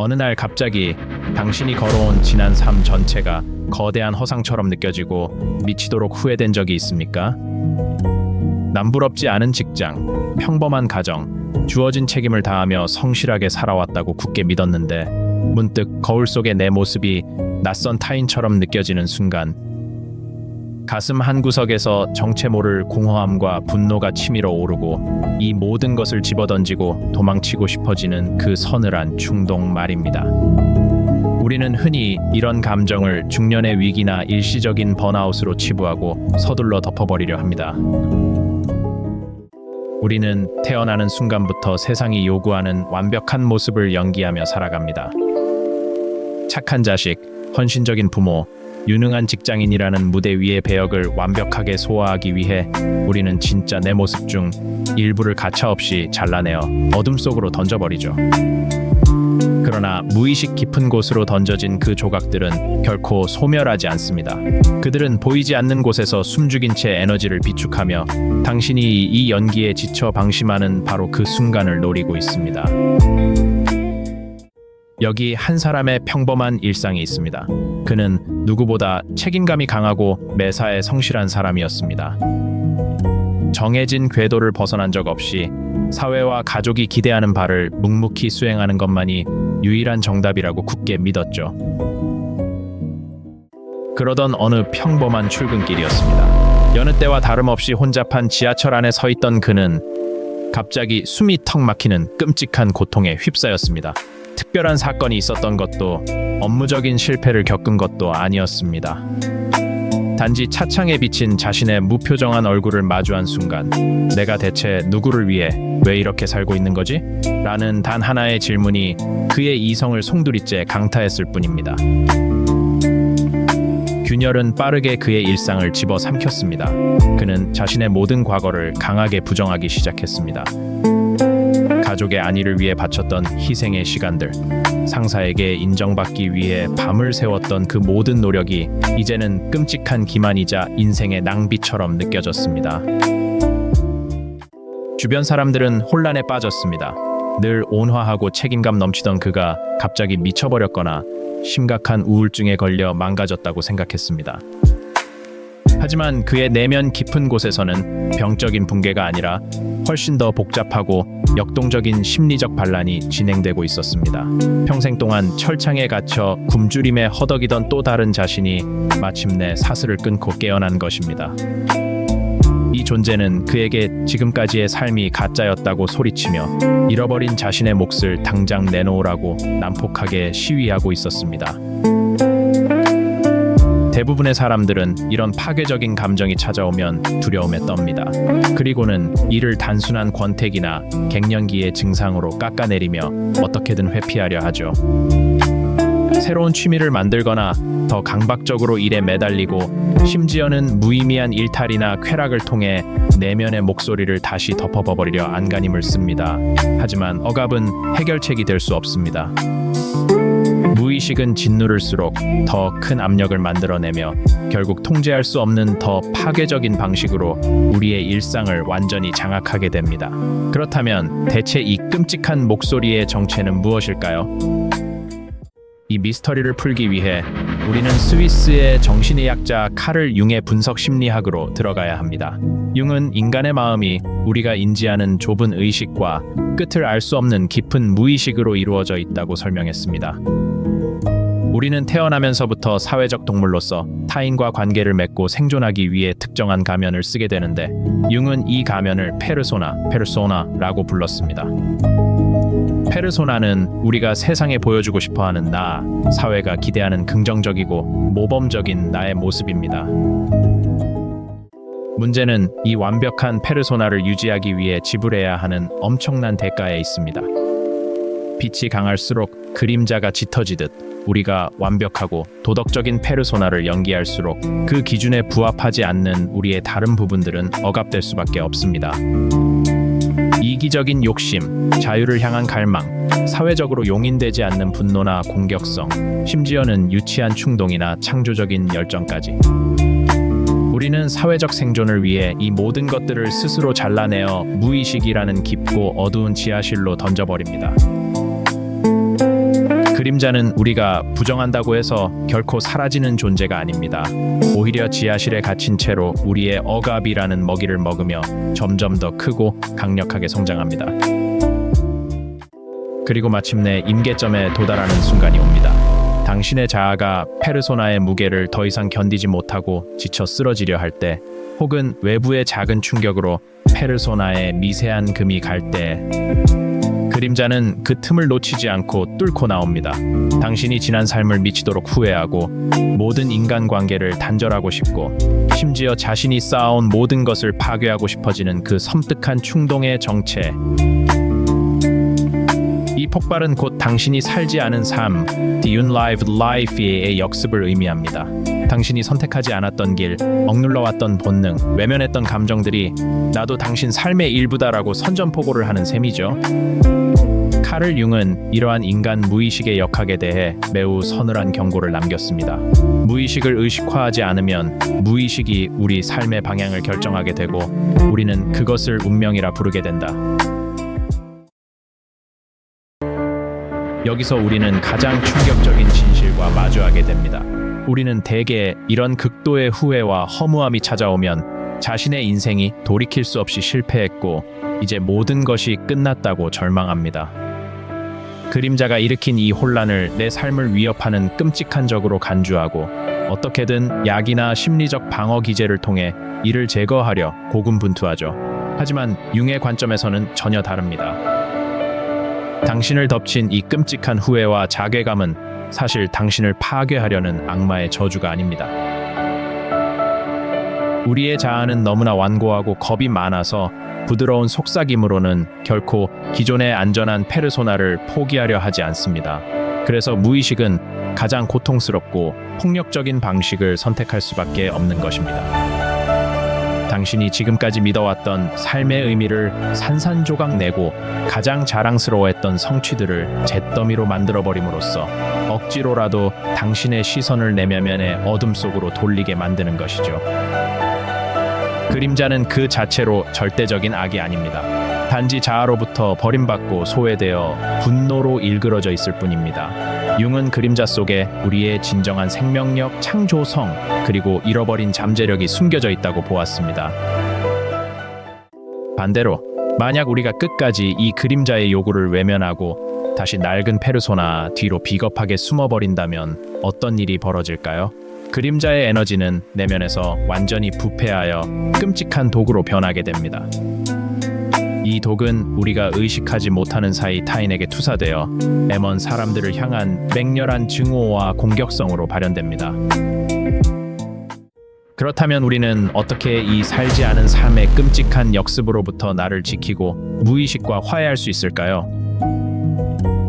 어느 날 갑자기 당신이 걸어온 지난 삶 전체가 거대한 허상처럼 느껴지고 미치도록 후회된 적이 있습니까? 남부럽지 않은 직장, 평범한 가정, 주어진 책임을 다하며 성실하게 살아왔다고 굳게 믿었는데 문득 거울 속의 내 모습이 낯선 타인처럼 느껴지는 순간 가슴 한구석에서 정체 모를 공허함과 분노가 치밀어 오르고 이 모든 것을 집어던지고 도망치고 싶어지는 그 서늘한 충동 말입니다. 우리는 흔히 이런 감정을 중년의 위기나 일시적인 번아웃으로 치부하고 서둘러 덮어버리려 합니다. 우리는 태어나는 순간부터 세상이 요구하는 완벽한 모습을 연기하며 살아갑니다. 착한 자식, 헌신적인 부모, 유능한 직장인이라는 무대 위의 배역을 완벽하게 소화하기 위해 우리는 진짜 내 모습 중 일부를 가차없이 잘라내어 어둠 속으로 던져버리죠. 그러나 무의식 깊은 곳으로 던져진 그 조각들은 결코 소멸하지 않습니다. 그들은 보이지 않는 곳에서 숨죽인 채 에너지를 비축하며 당신이 이 연기에 지쳐 방심하는 바로 그 순간을 노리고 있습니다. 여기 한 사람의 평범한 일상이 있습니다. 그는 누구보다 책임감이 강하고 매사에 성실한 사람이었습니다. 정해진 궤도를 벗어난 적 없이 사회와 가족이 기대하는 바를 묵묵히 수행하는 것만이 유일한 정답이라고 굳게 믿었죠. 그러던 어느 평범한 출근길이었습니다. 여느 때와 다름없이 혼잡한 지하철 안에 서 있던 그는 갑자기 숨이 턱 막히는 끔찍한 고통에 휩싸였습니다. 특별한 사건이 있었던 것도 업무적인 실패를 겪은 것도 아니었습니다. 단지 차창에 비친 자신의 무표정한 얼굴을 마주한 순간 내가 대체 누구를 위해 왜 이렇게 살고 있는 거지? 라는 단 하나의 질문이 그의 이성을 송두리째 강타했을 뿐입니다. 균열은 빠르게 그의 일상을 집어삼켰습니다. 그는 자신의 모든 과거를 강하게 부정하기 시작했습니다. 가족의 안위를 위해 바쳤던 희생의 시간들, 상사에게 인정받기 위해 밤을 새웠던 그 모든 노력이 이제는 끔찍한 기만이자 인생의 낭비처럼 느껴졌습니다. 주변 사람들은 혼란에 빠졌습니다. 늘 온화하고 책임감 넘치던 그가 갑자기 미쳐버렸거나 심각한 우울증에 걸려 망가졌다고 생각했습니다. 하지만 그의 내면 깊은 곳에서는 병적인 붕괴가 아니라 훨씬 더 복잡하고 역동적인 심리적 반란이 진행되고 있었습니다. 평생 동안 철창에 갇혀 굶주림에 허덕이던 또 다른 자신이 마침내 사슬을 끊고 깨어난 것입니다. 이 존재는 그에게 지금까지의 삶이 가짜였다고 소리치며 잃어버린 자신의 몫을 당장 내놓으라고 난폭하게 시위하고 있었습니다. 대부분의 사람들은 이런 파괴적인 감정이 찾아오면 두려움에 떱니다. 그리고는 이를 단순한 권태기나 갱년기의 증상으로 깎아내리며 어떻게든 회피하려 하죠. 새로운 취미를 만들거나 더 강박적으로 일에 매달리고 심지어는 무의미한 일탈이나 쾌락을 통해 내면의 목소리를 다시 덮어버리려 안간힘을 씁니다. 하지만 억압은 해결책이 될 수 없습니다. 무의식은 짓누를수록 더 큰 압력을 만들어내며 결국 통제할 수 없는 더 파괴적인 방식으로 우리의 일상을 완전히 장악하게 됩니다. 그렇다면 대체 이 끔찍한 목소리의 정체는 무엇일까요? 이 미스터리를 풀기 위해 우리는 스위스의 정신의학자 카를 융의 분석 심리학으로 들어가야 합니다. 융은 인간의 마음이 우리가 인지하는 좁은 의식과 끝을 알 수 없는 깊은 무의식으로 이루어져 있다고 설명했습니다. 우리는 태어나면서부터 사회적 동물로서 타인과 관계를 맺고 생존하기 위해 특정한 가면을 쓰게 되는데 융은 이 가면을 페르소나라고 불렀습니다. 페르소나는 우리가 세상에 보여주고 싶어하는 나, 사회가 기대하는 긍정적이고 모범적인 나의 모습입니다. 문제는 이 완벽한 페르소나를 유지하기 위해 지불해야 하는 엄청난 대가에 있습니다. 빛이 강할수록 그림자가 짙어지듯 우리가 완벽하고 도덕적인 페르소나를 연기할수록 그 기준에 부합하지 않는 우리의 다른 부분들은 억압될 수밖에 없습니다. 이기적인 욕심, 자유를 향한 갈망, 사회적으로 용인되지 않는 분노나 공격성, 심지어는 유치한 충동이나 창조적인 열정까지. 우리는 사회적 생존을 위해 이 모든 것들을 스스로 잘라내어 무의식이라는 깊고 어두운 지하실로 던져버립니다. 그림자는 우리가 부정한다고 해서 결코 사라지는 존재가 아닙니다. 오히려 지하실에 갇힌 채로 우리의 억압이라는 먹이를 먹으며 점점 더 크고 강력하게 성장합니다. 그리고 마침내 임계점에 도달하는 순간이 옵니다. 당신의 자아가 페르소나의 무게를 더 이상 견디지 못하고 지쳐 쓰러지려 할 때, 혹은 외부의 작은 충격으로 페르소나의 미세한 금이 갈 때, 그림자는 그 틈을 놓치지 않고 뚫고 나옵니다. 당신이 지난 삶을 미치도록 후회하고 모든 인간관계를 단절하고 싶고 심지어 자신이 쌓아온 모든 것을 파괴하고 싶어지는 그 섬뜩한 충동의 정체. 이 폭발은 곧 당신이 살지 않은 삶, The Unlived Life의 역습을 의미합니다. 당신이 선택하지 않았던 길, 억눌러왔던 본능, 외면했던 감정들이 나도 당신 삶의 일부다라고 선전포고를 하는 셈이죠. 카를 융은 이러한 인간 무의식의 역학에 대해 매우 서늘한 경고를 남겼습니다. 무의식을 의식화하지 않으면 무의식이 우리 삶의 방향을 결정하게 되고 우리는 그것을 운명이라 부르게 된다. 여기서 우리는 가장 충격적인 진실과 마주하게 됩니다. 우리는 대개 이런 극도의 후회와 허무함이 찾아오면 자신의 인생이 돌이킬 수 없이 실패했고 이제 모든 것이 끝났다고 절망합니다. 그림자가 일으킨 이 혼란을 내 삶을 위협하는 끔찍한 적으로 간주하고 어떻게든 약이나 심리적 방어 기제를 통해 이를 제거하려 고군분투하죠. 하지만 융의 관점에서는 전혀 다릅니다. 당신을 덮친 이 끔찍한 후회와 자괴감은 사실 당신을 파괴하려는 악마의 저주가 아닙니다. 우리의 자아는 너무나 완고하고 겁이 많아서 부드러운 속삭임으로는 결코 기존의 안전한 페르소나를 포기하려 하지 않습니다. 그래서 무의식은 가장 고통스럽고 폭력적인 방식을 선택할 수밖에 없는 것입니다. 당신이 지금까지 믿어왔던 삶의 의미를 산산조각 내고 가장 자랑스러워했던 성취들을 잿더미로 만들어버림으로써 억지로라도 당신의 시선을 내면의 어둠 속으로 돌리게 만드는 것이죠. 그림자는 그 자체로 절대적인 악이 아닙니다. 단지 자아로부터 버림받고 소외되어 분노로 일그러져 있을 뿐입니다. 융은 그림자 속에 우리의 진정한 생명력, 창조성, 그리고 잃어버린 잠재력이 숨겨져 있다고 보았습니다. 반대로 만약 우리가 끝까지 이 그림자의 요구를 외면하고 다시 낡은 페르소나 뒤로 비겁하게 숨어버린다면 어떤 일이 벌어질까요? 그림자의 에너지는 내면에서 완전히 부패하여 끔찍한 독으로 변하게 됩니다. 이 독은 우리가 의식하지 못하는 사이 타인에게 투사되어 애먼 사람들을 향한 맹렬한 증오와 공격성으로 발현됩니다. 그렇다면 우리는 어떻게 이 살지 않은 삶의 끔찍한 역습으로부터 나를 지키고 무의식과 화해할 수 있을까요?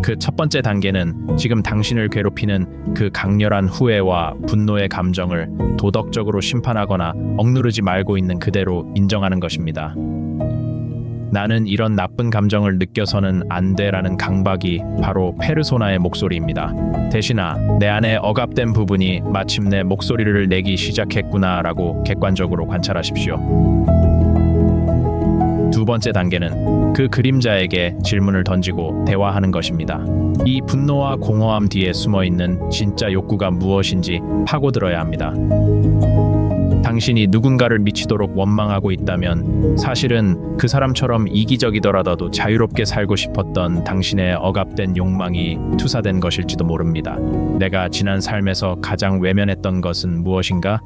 그 첫 번째 단계는 지금 당신을 괴롭히는 그 강렬한 후회와 분노의 감정을 도덕적으로 심판하거나 억누르지 말고 있는 그대로 인정하는 것입니다. 나는 이런 나쁜 감정을 느껴서는 안 돼라는 강박이 바로 페르소나의 목소리입니다. 대신아, 내 안에 억압된 부분이 마침내 목소리를 내기 시작했구나라고 객관적으로 관찰하십시오. 두 번째 단계는 그 그림자에게 질문을 던지고 대화하는 것입니다. 이 분노와 공허함 뒤에 숨어있는 진짜 욕구가 무엇인지 파고들어야 합니다. 당신이 누군가를 미치도록 원망하고 있다면 사실은 그 사람처럼 이기적이더라도 자유롭게 살고 싶었던 당신의 억압된 욕망이 투사된 것일지도 모릅니다. 내가 지난 삶에서 가장 외면했던 것은 무엇인가?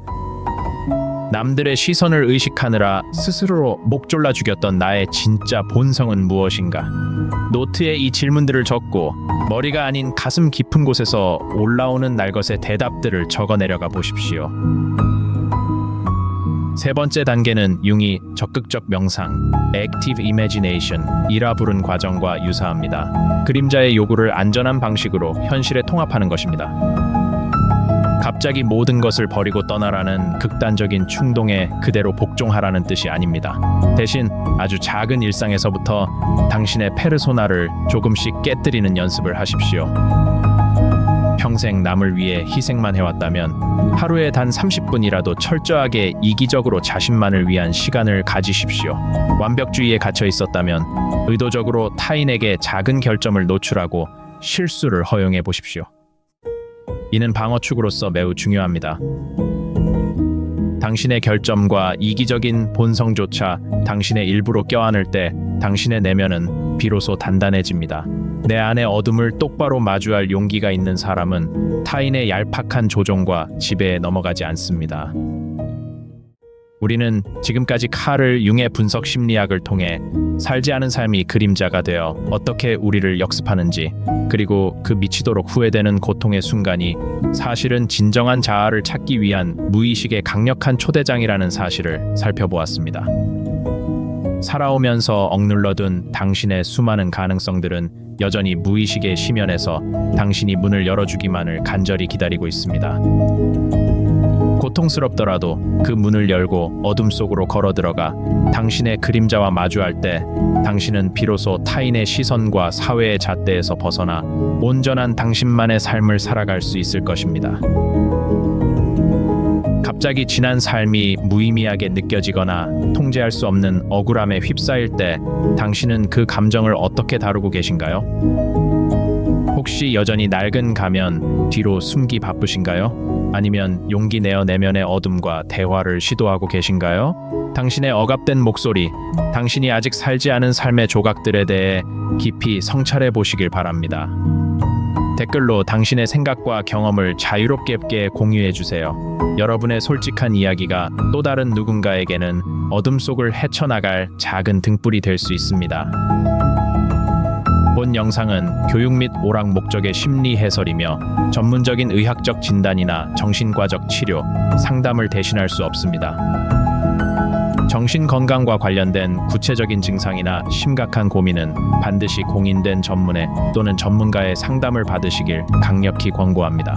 남들의 시선을 의식하느라 스스로 목 졸라 죽였던 나의 진짜 본성은 무엇인가? 노트에 이 질문들을 적고 머리가 아닌 가슴 깊은 곳에서 올라오는 날것의 대답들을 적어 내려가 보십시오. 세 번째 단계는 융이 적극적 명상, Active Imagination 이라 부른 과정과 유사합니다. 그림자의 요구를 안전한 방식으로 현실에 통합하는 것입니다. 갑자기 모든 것을 버리고 떠나라는 극단적인 충동에 그대로 복종하라는 뜻이 아닙니다. 대신 아주 작은 일상에서부터 당신의 페르소나를 조금씩 깨뜨리는 연습을 하십시오. 평생 남을 위해 희생만 해왔다면 하루에 단 30분이라도 철저하게 이기적으로 자신만을 위한 시간을 가지십시오. 완벽주의에 갇혀 있었다면 의도적으로 타인에게 작은 결점을 노출하고 실수를 허용해 보십시오. 이는 방어축으로서 매우 중요합니다. 당신의 결점과 이기적인 본성조차 당신의 일부로 껴안을 때 당신의 내면은 비로소 단단해집니다. 내 안의 어둠을 똑바로 마주할 용기가 있는 사람은 타인의 얄팍한 조종과 지배에 넘어가지 않습니다. 우리는 지금까지 칼을 융의 분석 심리학을 통해 살지 않은 삶이 그림자가 되어 어떻게 우리를 역습하는지, 그리고 그 미치도록 후회되는 고통의 순간이 사실은 진정한 자아를 찾기 위한 무의식의 강력한 초대장이라는 사실을 살펴보았습니다. 살아오면서 억눌러둔 당신의 수많은 가능성들은 여전히 무의식의 심연에서 당신이 문을 열어주기만을 간절히 기다리고 있습니다. 고통스럽더라도 그 문을 열고 어둠 속으로 걸어 들어가 당신의 그림자와 마주할 때 당신은 비로소 타인의 시선과 사회의 잣대에서 벗어나 온전한 당신만의 삶을 살아갈 수 있을 것입니다. 갑자기 지난 삶이 무의미하게 느껴지거나 통제할 수 없는 억울함에 휩싸일 때 당신은 그 감정을 어떻게 다루고 계신가요? 혹시 여전히 낡은 가면 뒤로 숨기 바쁘신가요? 아니면 용기 내어 내면의 어둠과 대화를 시도하고 계신가요? 당신의 억압된 목소리, 당신이 아직 살지 않은 삶의 조각들에 대해 깊이 성찰해 보시길 바랍니다. 댓글로 당신의 생각과 경험을 자유롭게 공유해 주세요. 여러분의 솔직한 이야기가 또 다른 누군가에게는 어둠 속을 헤쳐나갈 작은 등불이 될 수 있습니다. 본 영상은 교육 및 오락 목적의 심리 해설이며 전문적인 의학적 진단이나 정신과적 치료, 상담을 대신할 수 없습니다. 정신건강과 관련된 구체적인 증상이나 심각한 고민은 반드시 공인된 전문의 또는 전문가의 상담을 받으시길 강력히 권고합니다.